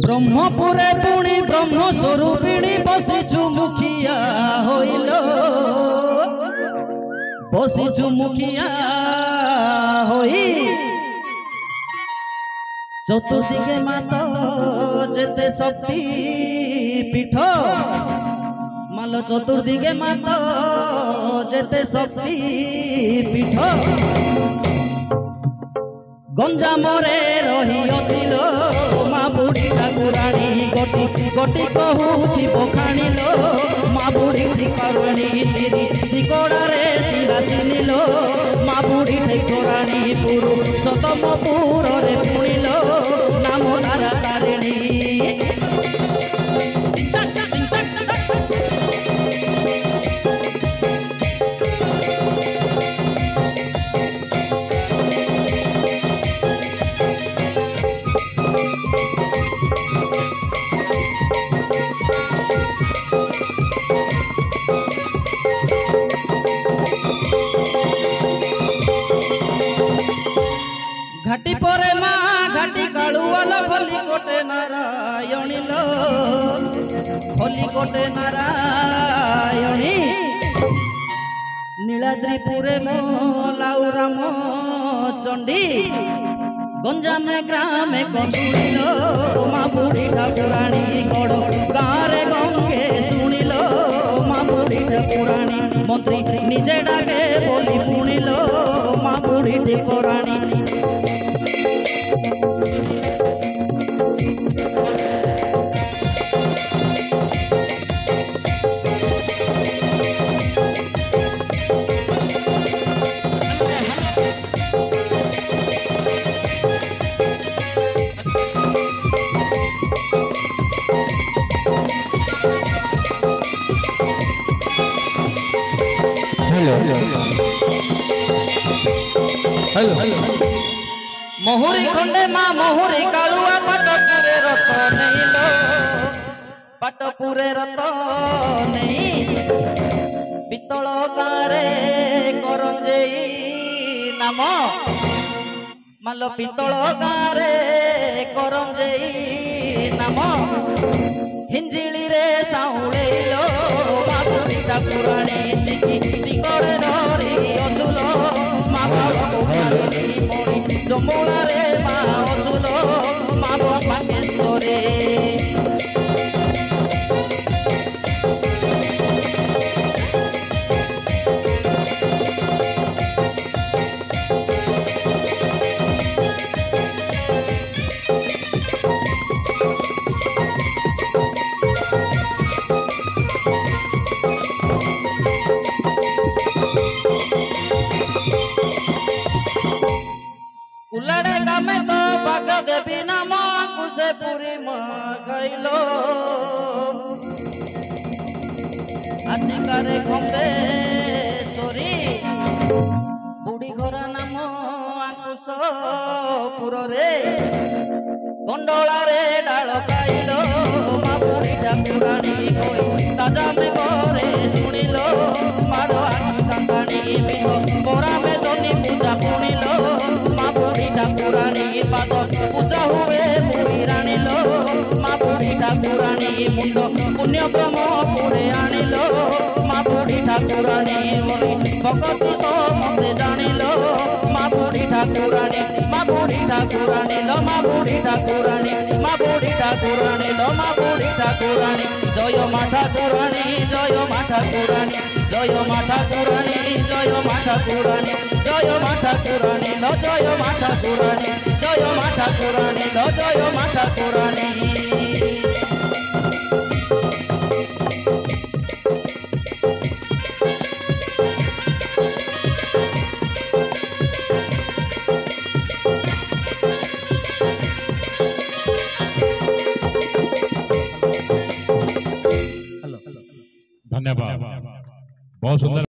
ब्रह्मपुरे पुणी ब्रह्म स्वरूपिणी बसिछु मुखिया होइल बसिछु मुखिया होई चतुर्दिगे मात जेते शक्ति पीठ माल चतुर्दिगे मात जेते शक्ति पीठ गंजामरे रही अथिलो माँ बुढ़ी ठाकुराणी गोटी गोटी कहूची बखाणिलो माँ बुढ़ी ठाकुराणी तिरी तिकोड़ारे सिंहासिनिलो माँ बुढ़ी ठाकुराणी पुरुषोत्तमपुर रे पुणिलो नाम तारा तारिणी घाटी परे माँ घाटी कालुआल खलिकोटे नारायणी लो खलिकोटे नारायणी नीलाद्रिपुरे मो लाउराम चंडी गंजाम ग्रामे कंदुड़िलो माँ बुढ़ी ठाकुराणी गड़ गाँव गंगे शुणिलो माँ बुढ़ी ठाकुराणी मंत्री निजे डाके बोली पुणिलो माँ बुढ़ी ठाकुराणी मोहुरी खंडे माँ मोहुरी कालुआ पाटपुरे रत नहीं लो पाटपुरे रत नहीं पितल गारे करंजेई नाम मालो पितल गारे करंजेई नाम हिंजिली रे साउले लो माँ बुढ़ी ठाकुराणी चिकी टिकड़े धरी अचुलो माँ बाड़को मारिनी मणि डोमोला रे माँ अचुलो माँ बागेश्वरे उलाड़े गामे तो भाग देवी नाम कुसे पूरी मगाइलो आशिकारे खंबेश्वरी बुढ़ी घर नाम आकुश पुर रे गंडोला रे डाल गाइलो माँ बुढ़ी ठाकुराणी कोई ताजा में घरे शुणिलो मारो आखि सांसाणी मिठो मोरा में जनी पूजा पुणिलो माँ बुढ़ी ठाकुराणी पाद पूजा हुए मुई राणिलो माँ बुढ़ी ठाकुराणी मुंड पुण्य ब्रह्मपुरे आनिलो माँ बुढ़ी ठाकुराणी भगती समते जानिलो माँ बुढ़ी ठाकुराणी माँ बुढ़ी ठाकुराणी लो माँ बुढ़ी ठाकुराणी माँ बुढ़ी ठाकुराणी लो माँ बुढ़ी ठाकुराणी जय माँ ठाकुराणी जय माँ ठाकुराणी जय माँ ठाकुराणी जय माँ ठाकुराणी जय माँ ठाकुराणी लो जय माँ ठाकुराणी जय माँ ठाकुराणी लो जय माँ ठाकुराणी धन्यवाद बहुत सुंदर।